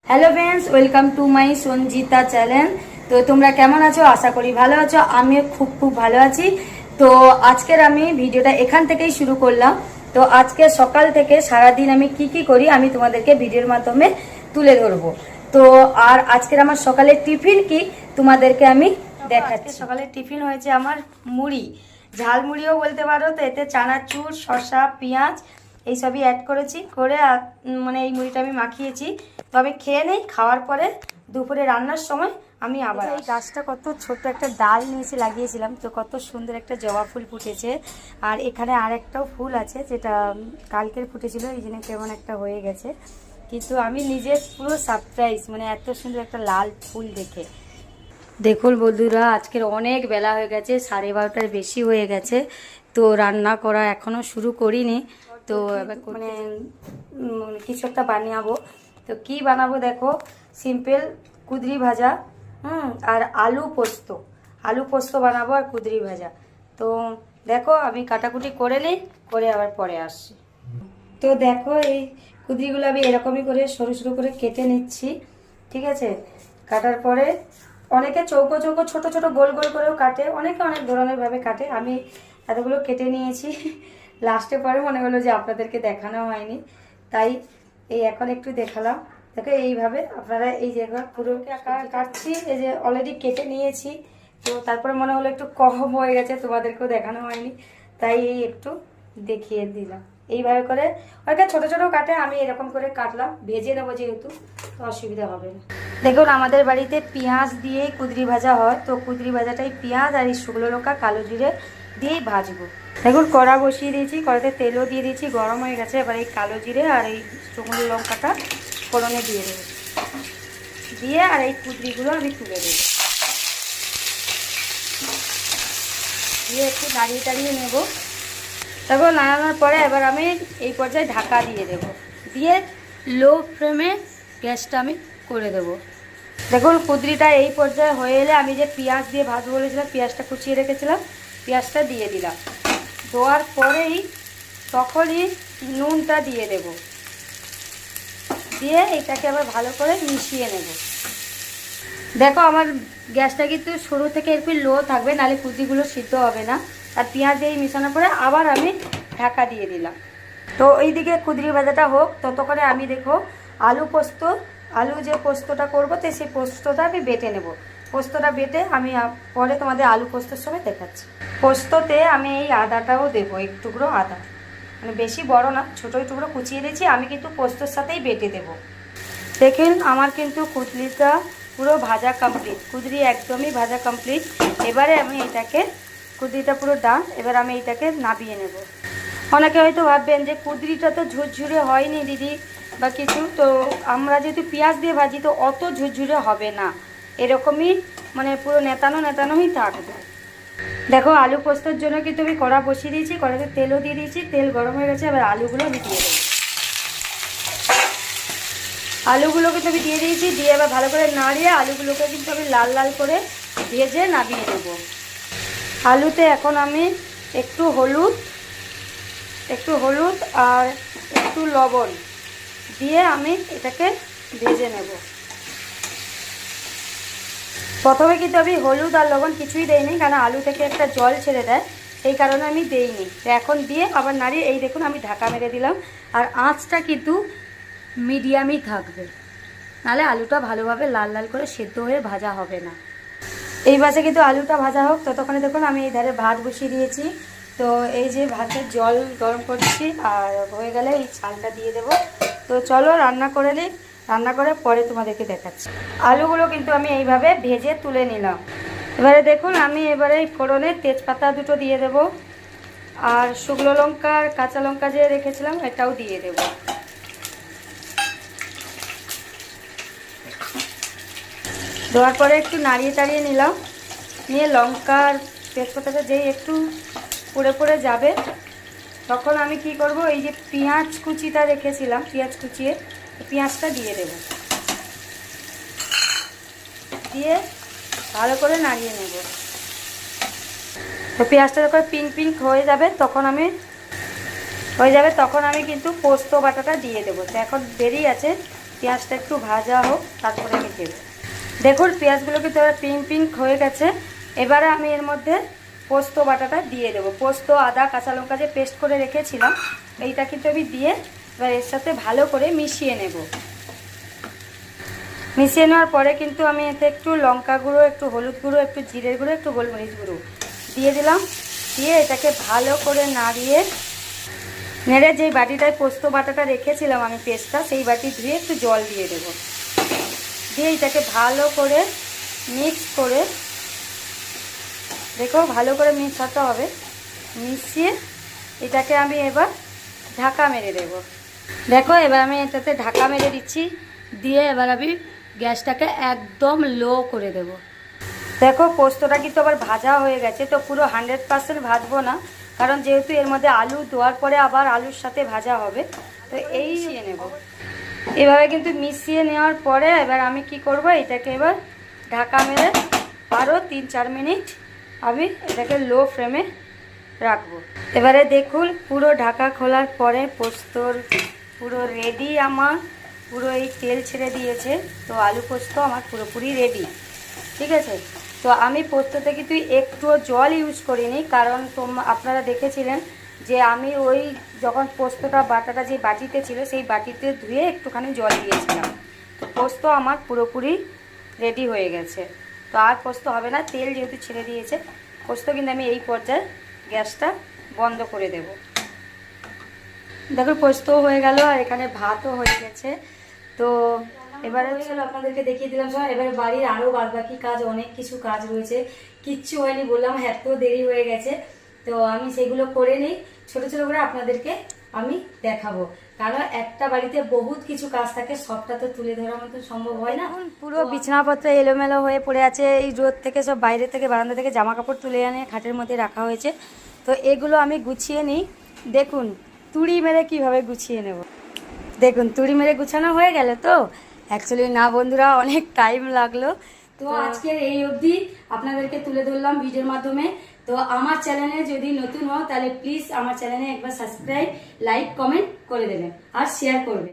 Hello friends, welcome to my Sanjita channel. তো তোমরা কেমন আছো? আশা করি ভালো আছো। আমিও খুব ভালো আছি। তো আজকের আমি ভিডিওটা এখান থেকেই শুরু করলাম। তো আজকে সকাল থেকে সারাদিন আমি কি করি আমি তোমাদেরকে ভিডিওর মাধ্যমে তুলে ধরবো। তো আর আজকের আমার সকালের টিফিন কি তোমাদেরকে আমি দেখাচ্ছি। সকালের টিফিন হয়েছে আমার মুড়ি, ঝাল মুড়িও বলতে পারো। তো এতে চানাচুর, শসা, পেঁয়াজ এইসবই অ্যাড করেছি, করে মানে এই মুড়িটা আমি মাখিয়েছি। তো আমি খেয়ে নেই, খাওয়ার পরে দুপুরে রান্নার সময় আমি আবার এই গাছটা কত ছোট্ট একটা ডাল নিয়েছি, লাগিয়েছিলাম। তো কত সুন্দর একটা জবা ফুল ফুটেছে। আর এখানে আর একটাও ফুল আছে যেটা কালকের ফুটেছিল, এই জন্য কেমন একটা হয়ে গেছে। কিন্তু আমি নিজে পুরো সারপ্রাইজ, মানে এত সুন্দর একটা লাল ফুল দেখে। দেখুন বন্ধুরা, আজকের অনেক বেলা হয়ে গেছে, 12:30টার বেশি হয়ে গেছে। তো রান্না করা এখনও শুরু করিনি। তো এবার মানে কিছু একটা বানাবো। তো কি বানাবো দেখো, সিম্পল কুদরি ভাজা, আর আলু পোস্ত বানাবো আর কুদরি ভাজা। তো দেখো আমি কাটাকুটি করে নিই, করে আবার পরে আসছি। তো দেখো এই কুদরিগুলো আমি এরকমই করে সরু সরু করে কেটে নিচ্ছি, ঠিক আছে। কাটার পরে অনেকে চৌকো চৌকো ছোট ছোট গোল গোল করেও কাটে, অনেকে অনেক ধরনের ভাবে কাটে। আমি এতগুলো কেটে নিয়েছি। লাস্টে পরে মনে হলো যে আপনাদেরকে দেখানো হয়নি, তাই এই এখন একটু দেখালাম। দেখো এইভাবে আপনারা এই জায়গা পুরো কাটছি, এই যে অলরেডি কেটে নিয়েছি। তো তারপরে মনে হলো একটু কম হয়ে গেছে, তোমাদেরকেও দেখানো হয়নি, তাই এই একটু দেখিয়ে দিলাম। এইভাবে করে অনেকে ছোট ছোট কাটে, আমি এরকম করে কাটলাম, ভেজে নেবো যেহেতু, তো অসুবিধা হবে না। দেখুন আমাদের বাড়িতে পেঁয়াজ দিয়েই কুদরি ভাজা হয়। তো কুদরি ভাজাটাই পেঁয়াজ আর এই শুকনো লঙ্কা, কালো জিরে দিয়েই ভাজবো। দেখুন কড়া বসিয়ে দিয়েছি, কড়াতে তেলও দিয়ে দিয়েছি, গরম হয়ে গেছে। এবার এই কালো জিরে আর এই শুকনো লঙ্কাটা ফোড়নে দিয়ে দেবো, দিয়ে আর এই কুদরিগুলো আমি তুলে দেবো, দিয়ে একটু নাড়িয়ে নেবো। তারপর নাড়ানোর পরে এবার আমি এই পর্যায়ে ঢাকা দিয়ে দেব, দিয়ে লো ফ্লেমে গ্যাসটা আমি করে দেব। দেখুন কুদরিটা এই পর্যায়ে হয়ে এলে আমি যে পেঁয়াজ দিয়ে ভাজবো বলেছিলাম, পেঁয়াজটা কুচিয়ে রেখেছিলাম, পেঁয়াজটা দিয়ে দিলাম। দেওয়ার পরেই তখনই নুনটা দিয়ে দেব, দিয়ে এটাকে আবার ভালো করে মিশিয়ে নেব। দেখো আমার গ্যাসটা কিন্তু শুরু থেকে একটু লো থাকবে, নাহলে কুদরিগুলো সিদ্ধ হবে না। আর পেঁয়াজ দিয়ে মিশানোর পরে আবার আমি ঢাকা দিয়ে দিলাম। তো এইদিকে কুদরি ভাজাটা হোক, ততক্ষণে আমি দেখো আলু যে পোস্তটা করবো, তো সেই পোস্তটা আমি বেটে নেব। পোস্তটা বেটে আমি পরে তোমাদের আলু পোস্তর সময় দেখাচ্ছি। পোস্ততে আমি এই আদাটাও দেবো, এক টুকরো আদা, মানে বেশি বড় না, ছোটো টুকরো কুচিয়ে দিয়েছি। আমি কিন্তু পোস্তর সাথেই বেটে দেবো। দেখেন আমার কিন্তু কুদরিটা পুরো ভাজা কমপ্লিট, কুদরি একদমই ভাজা কমপ্লিট। এবারে আমি এটাকে, কুদরিটা পুরো ডান, এবার আমি এটাকে নাবিয়ে নেব। অনেকে হয়তো ভাববেন যে কুদরিটা তো ঝুরঝুরে হয়নি দিদি বা কিছু, তো আমরা যেহেতু পেঁয়াজ দিয়ে ভাজি তো অত ঝুরঝুরে হবে না, এরকমই মানে পুরো নেতানোই থাকবে। দেখো আলু পোস্তর জন্য কিন্তু আমি কড়া বসিয়ে দিয়েছি, কড়াতে তেলও দিয়ে দিয়েছি, তেল গরম হয়ে গেছে। এবার আলুগুলো আমি দিয়ে দেবো, আলুগুলোকে তো আমি দিয়ে দিয়েছি, দিয়ে এবার ভালো করে নাড়িয়ে আলুগুলোকে কিন্তু আমি লাল লাল করে ভেজে নামিয়ে নেব। আলুতে এখন আমি একটু হলুদ আর একটু লবণ দিয়ে আমি এটাকে ভেজে নেব। প্রথমে কিন্তু আমি হলুদ আর লবণ কিছুই দেইনি, কারণ আলু থেকে একটা জল ছেড়ে দেয়, সেই কারণে আমি দেইনি। এখন দিয়ে আবার নাড়িয়ে এই দেখুন আমি ঢাকা মেরে দিলাম। আর আঁচটা কিন্তু মিডিয়ামই থাকবে, নাহলে আলুটা ভালোভাবে লাল লাল করে সেদ্ধ হয়ে ভাজা হবে না। এই পাশে কিন্তু আলুটা ভাজা হোক, ততক্ষণে দেখুন আমি এই ধারে ভাত বসিয়ে দিয়েছি। তো এই যে ভাতের জল গরম করছি, আর হয়ে গেলে এই চালটা দিয়ে দেবো। তো চলো রান্না করে নিই, রান্না করে পরে তোমাদেরকে দেখাচ্ছি। আলুগুলো কিন্তু আমি এইভাবে ভেজে তুলে নিলাম। এবারে দেখুন আমি এবারে ফোড়নে তেজপাতা দুটো দিয়ে দেব, আর শুকনো লঙ্কা আর কাঁচা লঙ্কা যে রেখেছিলাম এটাও দিয়ে দেব। দেওয়ার পরে একটু নাড়িয়ে নিলাম, নিয়ে লঙ্কার তেজপাতাটা যেই একটু পুড়ে যাবে, তখন আমি কি করব, এই যে পেঁয়াজ কুচিটা রেখেছিলাম, পেঁয়াজ কুচিয়ে পেঁয়াজটা দিয়ে দেব, দিয়ে ভালো করে নাড়িয়ে নেব। তো পেঁয়াজটা যখন পিঙ্ক হয়ে যাবে তখন আমি কিন্তু পোস্ত বাটাটা দিয়ে দেবো। তো এখন দেরি আছে, পেঁয়াজটা একটু ভাজা হোক, তারপরে আমি দেবো। দেখুন পেঁয়াজগুলো কিন্তু এবার পিঙ্ক পিঙ্ক হয়ে গেছে। এবারে আমি এর মধ্যে পোস্ত বাটাটা দিয়ে দেবো। পোস্ত, আদা, কাঁচা লঙ্কা যে পেস্ট করে রেখেছিলাম এইটা কিন্তু আমি দিয়ে এবার এর সাথে ভালো করে মিশিয়ে নেব। মিশিয়ে নেওয়ার পরে কিন্তু আমি এতে একটু লঙ্কা গুঁড়ো, একটু হলুদ গুঁড়ো, একটু জিরের গুঁড়ো, একটু গোলমরিচ গুঁড়ো দিয়ে দিলাম। দিয়ে এটাকে ভালো করে নাড়িয়ে নেড়ে যেই বাটিটায় পোস্ত বাটাটা রেখেছিলাম আমি পেস্টটা, সেই বাটি ধুয়ে একটু জল দিয়ে দেবো। দিয়ে এটাকে ভালো করে মিক্স করে, দেখো ভালো করে মিশাতে হবে। মিশিয়ে এটাকে আমি এবার ঢাকা মেরে দেব। দেখো এবার আমি এটাতে ঢাকা মেরে দিচ্ছি। দিয়ে এবার আমি গ্যাসটাকে একদম লো করে দেব। দেখো পোস্তটা কিন্তু আবার ভাজা হয়ে গেছে, তো পুরো 100% ভাজবো না, কারণ যেহেতু এর মধ্যে আলু দেওয়ার পরে আবার আলুর সাথে ভাজা হবে। তো এই মিশিয়ে নেব। এভাবে কিন্তু মিশিয়ে নেওয়ার পরে এবার আমি কি করব, এটাকে এবার ঢাকা মেরে আরও 3-4 মিনিট আমি এটাকে লো ফ্লেমে রাখবো। এবারে দেখুন পুরো ঢাকা খোলার পরে পোস্তর পুরো রেডি, আমার পুরো এই তেল ছেড়ে দিয়েছে। তো আলু পোস্ত আমার পুরোপুরি রেডি, ঠিক আছে। তো আমি পোস্ততে কিন্তু একটুও জল ইউজ করিনি, কারণ আপনারা দেখেছিলেন যে আমি ওই যখন পোস্তটা বাটাটা যে বাটিতে ছিল সেই বাটিতে ধুয়ে একটুখানি জল দিয়েছিলাম। তো পোস্ত আমার পুরোপুরি রেডি হয়ে গেছে। তো আর পোস্ত হবে না, তেল যেহেতু ছেড়ে দিয়েছে পোস্ত কিন্তু আমি এই পর্যায়ে গ্যাসটা বন্ধ করে দেব। দেখো পোস্তও হয়ে গেল আর এখানে ভাতও হয়ে গেছে। তো এবারে আপনাদেরকে দেখিয়ে দিলাম সব। এবারে বাড়ির আরও বাদবাকি কাজ, অনেক কিছু কাজ রয়েছে, কিচ্ছু হয়নি বললাম, এত দেরি হয়ে গেছে। তো আমি সেগুলো করে নিই, ছোট ছোট করে আপনাদেরকে আমি দেখাবো, কারণ একটা বাড়িতে বহুত কিছু কাজ থাকে, সবটা তো তুলে ধরার মতো সম্ভব হয় না। পুরো বিছানাপত্র এলোমেলো হয়ে পড়ে আছে, এই রোদ থেকে সব বাইরে থেকে বারান্দা থেকে জামা কাপড় তুলে এনে খাটের মধ্যে রাখা হয়েছে। তো এগুলো আমি গুছিয়ে নিই। দেখুন তুড়ি মেরে কিভাবে গুছিয়ে নেব। দেখুন তুড়ি মেরে গুছানো হয়ে গেল। তো অ্যাকচুয়ালি না বন্ধুরা, অনেক টাইম লাগলো। তো আজকের এই অবধি আপনাদেরকে তুলে ধরলাম ভিডিওর মাধ্যমে। তো আমার চ্যানেলে যদি নতুন হও তাহলে প্লিজ আমার চ্যানেলে একবার সাবস্ক্রাইব, লাইক, কমেন্ট করে দেবেন আর শেয়ার করবেন।